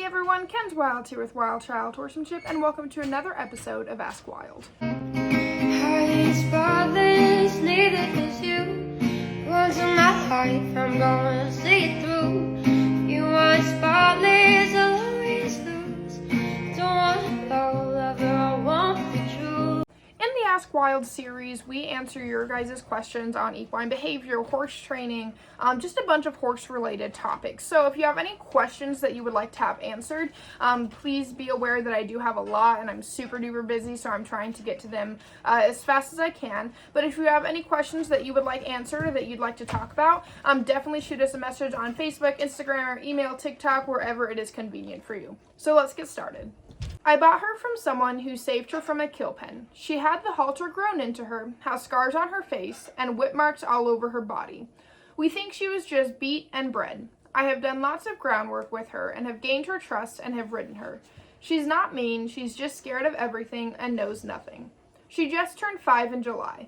Hey everyone, Ken's Wilde here with Wild Child Horsemanship, and welcome to another episode of Ask Wilde. Spotless, neither is you. Once in my life, I'm gonna see it through. You want spotless, I'll always lose. Don't want love, I want the truth. In the Ask Wilde series, we answer your guys' questions on equine behavior, horse training, just a bunch of horse-related topics. So if you have any questions that you would like to have answered, please be aware that I do have a lot and I'm super duper busy, so I'm trying to get to them as fast as I can. But if you have any questions that you would like answered or that you'd like to talk about, definitely shoot us a message on Facebook, Instagram, or email, TikTok, wherever it is convenient for you. So let's get started. I bought her from someone who saved her from a kill pen. She had the halter grown into her, has scars on her face, and whip marks all over her body. We think she was just beat and bred. I have done lots of groundwork with her and have gained her trust and have ridden her. She's not mean, she's just scared of everything and knows nothing. She just turned 5 in July.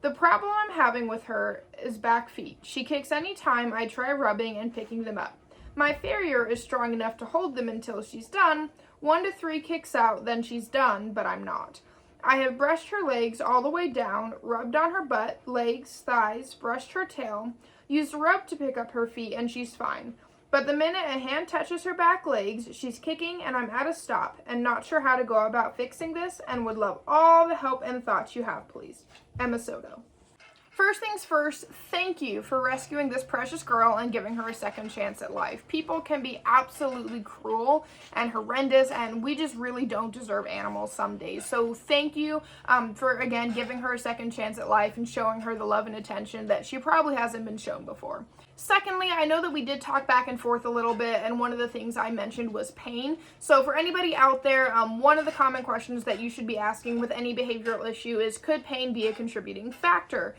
The problem I'm having with her is back feet. She kicks any time I try rubbing and picking them up. My farrier is strong enough to hold them until she's done. 1 to 3 kicks out, then she's done, but I'm not. I have brushed her legs all the way down, rubbed on her butt, legs, thighs, brushed her tail, used a rope to pick up her feet, and she's fine. But the minute a hand touches her back legs, she's kicking and I'm at a stop and not sure how to go about fixing this and would love all the help and thoughts you have, please. Emma Soto. First things first, thank you for rescuing this precious girl and giving her a second chance at life. People can be absolutely cruel and horrendous, and we just really don't deserve animals some days. So thank you for, again, giving her a second chance at life and showing her the love and attention that she probably hasn't been shown before. Secondly, I know that we did talk back and forth a little bit, and one of the things I mentioned was pain. So for anybody out there, one of the common questions that you should be asking with any behavioral issue is, could pain be a contributing factor?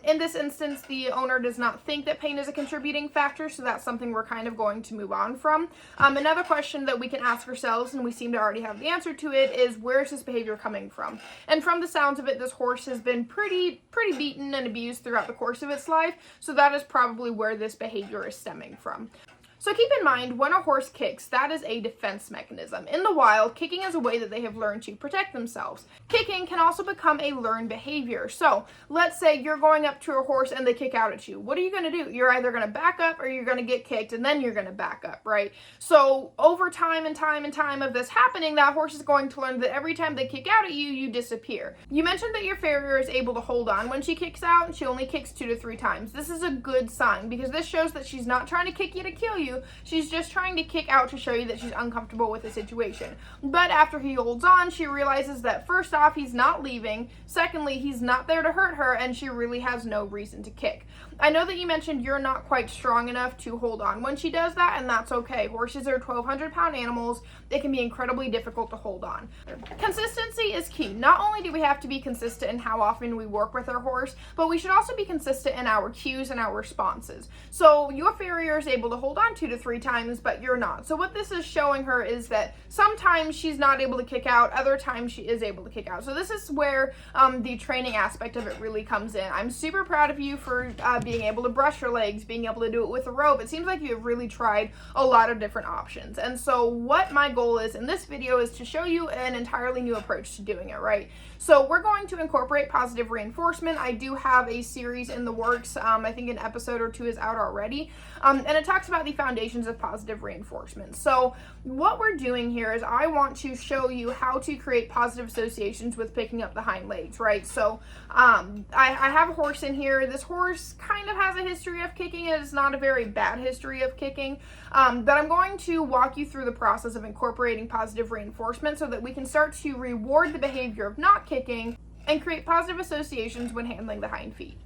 In this instance, the owner does not think that pain is a contributing factor, so that's something we're kind of going to move on from. Another question that we can ask ourselves, and we seem to already have the answer to it, is where is this behavior coming from? And from the sounds of it, this horse has been pretty beaten and abused throughout the course of its life, so that is probably where this behavior is stemming from. So keep in mind, when a horse kicks, that is a defense mechanism. In the wild, kicking is a way that they have learned to protect themselves. Kicking can also become a learned behavior. So let's say you're going up to a horse and they kick out at you. What are you going to do? You're either going to back up or you're going to get kicked and then you're going to back up, right? So over time and time of this happening, that horse is going to learn that every time they kick out at you, you disappear. You mentioned that your farrier is able to hold on when she kicks out, and she only kicks 2 to 3 times. This is a good sign because this shows that she's not trying to kick you to kill you. She's just trying to kick out to show you that she's uncomfortable with the situation. But after he holds on, she realizes that first off, he's not leaving. Secondly, he's not there to hurt her, and she really has no reason to kick. I know that you mentioned you're not quite strong enough to hold on when she does that, and that's okay. Horses are 1,200-pound animals. They can be incredibly difficult to hold on. Consistency is key. Not only do we have to be consistent in how often we work with our horse, but we should also be consistent in our cues and our responses. So your farrier is able to hold on 2 to 3 times, but you're not. So what this is showing her is that sometimes she's not able to kick out, other times she is able to kick out. So this is where the training aspect of it really comes in. I'm super proud of you for being able to brush her legs, being able to do it with a rope. It seems like you have really tried a lot of different options. And so what my goal is in this video is to show you an entirely new approach to doing it, right? So we're going to incorporate positive reinforcement. I do have a series in the works. I think an episode or 2 is out already. And it talks about the foundations of positive reinforcement. So what we're doing here is I want to show you how to create positive associations with picking up the hind legs, right? So I have a horse in here. This horse kind of has a history of kicking. It is not a very bad history of kicking, but I'm going to walk you through the process of incorporating positive reinforcement so that we can start to reward the behavior of not kicking and create positive associations when handling the hind feet.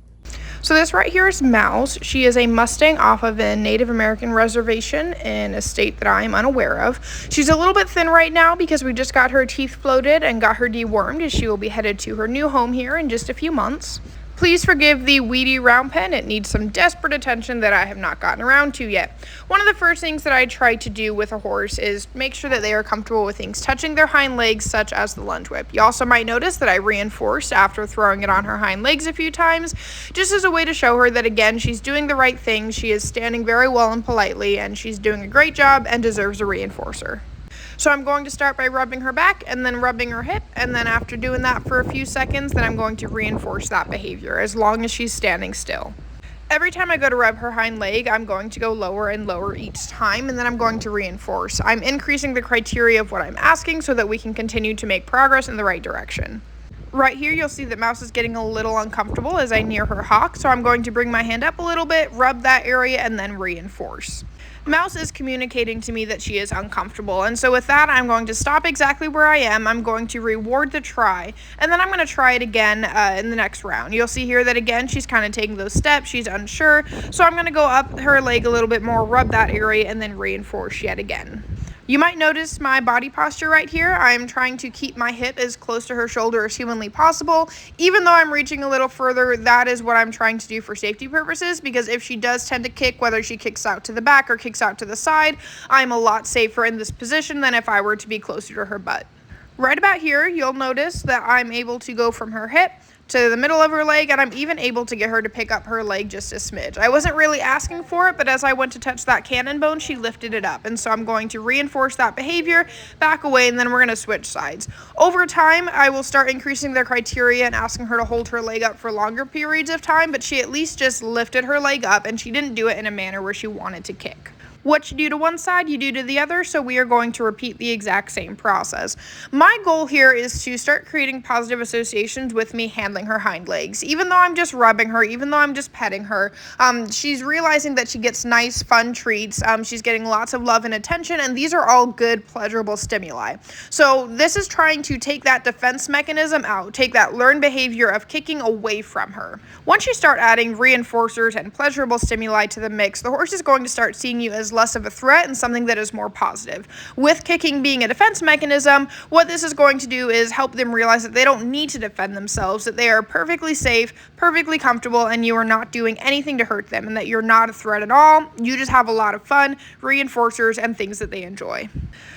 So this right here is Mouse. She is a Mustang off of a Native American reservation in a state that I am unaware of. She's a little bit thin right now because we just got her teeth floated and got her dewormed, as she will be headed to her new home here in just a few months. Please forgive the weedy round pen. It needs some desperate attention that I have not gotten around to yet. One of the first things that I try to do with a horse is make sure that they are comfortable with things touching their hind legs, such as the lunge whip. You also might notice that I reinforced after throwing it on her hind legs a few times, just as a way to show her that, again, she's doing the right thing. She is standing very well and politely, and she's doing a great job and deserves a reinforcer. So I'm going to start by rubbing her back and then rubbing her hip, and then after doing that for a few seconds, then I'm going to reinforce that behavior as long as she's standing still. Every time I go to rub her hind leg, I'm going to go lower and lower each time, and then I'm going to reinforce. I'm increasing the criteria of what I'm asking so that we can continue to make progress in the right direction. Right here, you'll see that Mouse is getting a little uncomfortable as I near her hock, so I'm going to bring my hand up a little bit, rub that area, and then reinforce. Mouse is communicating to me that she is uncomfortable, and so with that, I'm going to stop exactly where I am. I'm going to reward the try, and then I'm going to try it again in the next round. You'll see here that, again, she's kind of taking those steps. She's unsure, so I'm going to go up her leg a little bit more, rub that area, and then reinforce yet again. You might notice my body posture right here. I'm trying to keep my hip as close to her shoulder as humanly possible. Even though I'm reaching a little further, that is what I'm trying to do for safety purposes, because if she does tend to kick, whether she kicks out to the back or kicks out to the side, I'm a lot safer in this position than if I were to be closer to her butt. Right about here, you'll notice that I'm able to go from her hip to the middle of her leg, and I'm even able to get her to pick up her leg just a smidge. I wasn't really asking for it, but as I went to touch that cannon bone, she lifted it up, and so I'm going to reinforce that behavior, back away, and then we're going to switch sides. Over time, I will start increasing the criteria and asking her to hold her leg up for longer periods of time, but she at least just lifted her leg up, and she didn't do it in a manner where she wanted to kick. What you do to one side, you do to the other, so we are going to repeat the exact same process. My goal here is to start creating positive associations with me handling her hind legs. Even though I'm just rubbing her, even though I'm just petting her, she's realizing that she gets nice, fun treats. She's getting lots of love and attention, and these are all good, pleasurable stimuli. So this is trying to take that defense mechanism out, take that learned behavior of kicking away from her. Once you start adding reinforcers and pleasurable stimuli to the mix, the horse is going to start seeing you as less of a threat and something that is more positive. With kicking being a defense mechanism, what this is going to do is help them realize that they don't need to defend themselves, that they are perfectly safe, perfectly comfortable, and you are not doing anything to hurt them, and that you're not a threat at all. You just have a lot of fun, reinforcers, and things that they enjoy.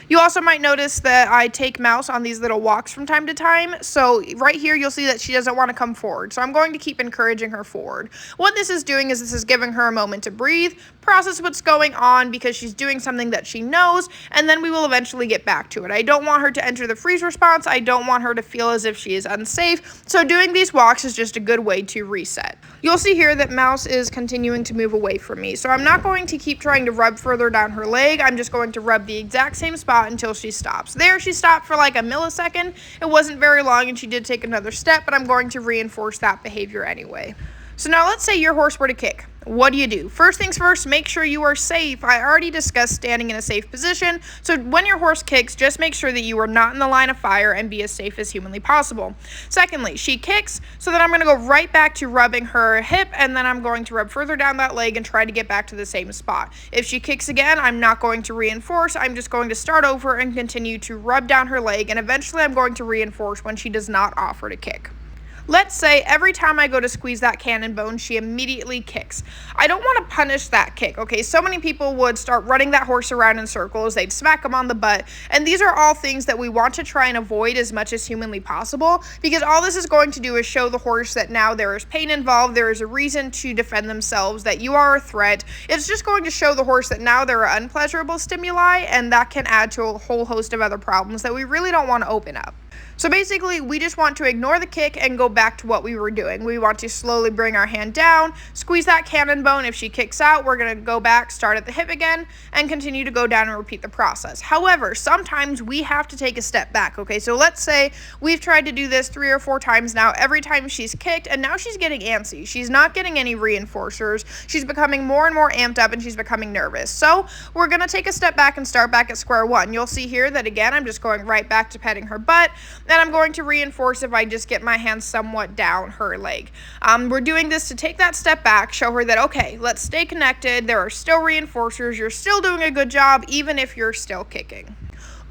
You also might notice that I take Mouse on these little walks from time to time. So right here, you'll see that she doesn't want to come forward. So I'm going to keep encouraging her forward. What this is doing is this is giving her a moment to breathe, process what's going on because she's doing something that she knows, and then we will eventually get back to it. I don't want her to enter the freeze response. I don't want her to feel as if she is unsafe. So doing these walks is just a good way to reset. You'll see here that Mouse is continuing to move away from me. So I'm not going to keep trying to rub further down her leg. I'm just going to rub the exact same spot until she stops. There, she stopped for like a millisecond. It wasn't very long, and she did take another step, but I'm going to reinforce that behavior anyway. So now let's say your horse were to kick. What do? First things first, make sure you are safe. I already discussed standing in a safe position, so when your horse kicks, just make sure that you are not in the line of fire and be as safe as humanly possible. Secondly, she kicks, so then I'm going to go right back to rubbing her hip, and then I'm going to rub further down that leg and try to get back to the same spot. If she kicks again, I'm not going to reinforce. I'm just going to start over and continue to rub down her leg, and eventually I'm going to reinforce when she does not offer to kick. Let's say every time I go to squeeze that cannon bone, she immediately kicks. I don't want to punish that kick, okay? So many people would start running that horse around in circles. They'd smack them on the butt. And these are all things that we want to try and avoid as much as humanly possible, because all this is going to do is show the horse that now there is pain involved. There is a reason to defend themselves, that you are a threat. It's just going to show the horse that now there are unpleasurable stimuli, and that can add to a whole host of other problems that we really don't want to open up. So basically, we just want to ignore the kick and go back to what we were doing. We want to slowly bring our hand down, squeeze that cannon bone. If she kicks out, we're going to go back, start at the hip again, and continue to go down and repeat the process. However, sometimes we have to take a step back, okay? So let's say we've tried to do this 3 or 4 times now, every time she's kicked, and now she's getting antsy. She's not getting any reinforcers. She's becoming more and more amped up, and she's becoming nervous. So we're going to take a step back and start back at square one. You'll see here that, again, I'm just going right back to petting her butt. Then I'm going to reinforce if I just get my hand somewhat down her leg. We're doing this to take that step back, show her that, okay, let's stay connected. There are still reinforcers. You're still doing a good job, even if you're still kicking.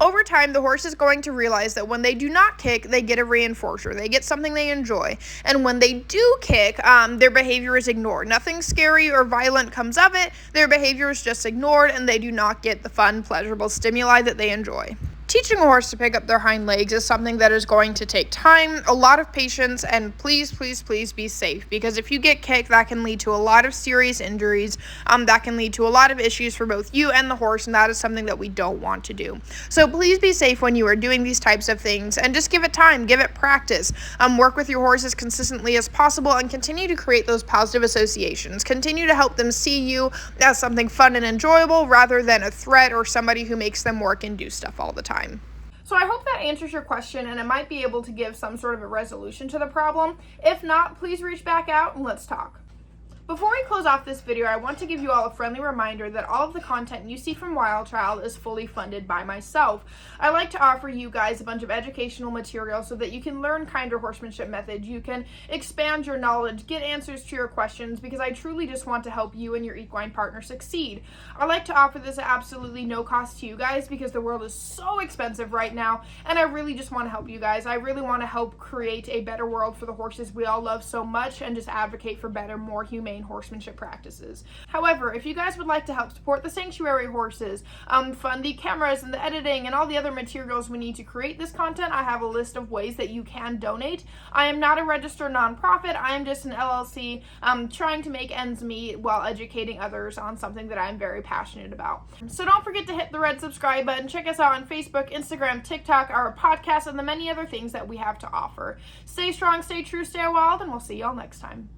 Over time, the horse is going to realize that when they do not kick, they get a reinforcer. They get something they enjoy. And when they do kick, their behavior is ignored. Nothing scary or violent comes of it. Their behavior is just ignored, and they do not get the fun, pleasurable stimuli that they enjoy. Teaching a horse to pick up their hind legs is something that is going to take time, a lot of patience, and please, please, please be safe, because if you get kicked, that can lead to a lot of serious injuries. That can lead to a lot of issues for both you and the horse, and that is something that we don't want to do. So please be safe when you are doing these types of things, and just give it time, give it practice. Work with your horse as consistently as possible, and continue to create those positive associations. Continue to help them see you as something fun and enjoyable rather than a threat or somebody who makes them work and do stuff all the time. So I hope that answers your question, and it might be able to give some sort of a resolution to the problem. If not, please reach back out and let's talk. Before we close off this video, I want to give you all a friendly reminder that all of the content you see from Wilde is fully funded by myself. I like to offer you guys a bunch of educational material so that you can learn kinder horsemanship methods, you can expand your knowledge, get answers to your questions, because I truly just want to help you and your equine partner succeed. I like to offer this at absolutely no cost to you guys because the world is so expensive right now, and I really just want to help you guys. I really want to help create a better world for the horses we all love so much and just advocate for better, more humane horsemanship practices. However, if you guys would like to help support the sanctuary horses, fund the cameras and the editing and all the other materials we need to create this content, I have a list of ways that you can donate. I am not a registered nonprofit. I am just an LLC trying to make ends meet while educating others on something that I'm very passionate about. So don't forget to hit the red subscribe button. Check us out on Facebook, Instagram, TikTok, our podcast, and the many other things that we have to offer. Stay strong, stay true, stay wild, and we'll see y'all next time.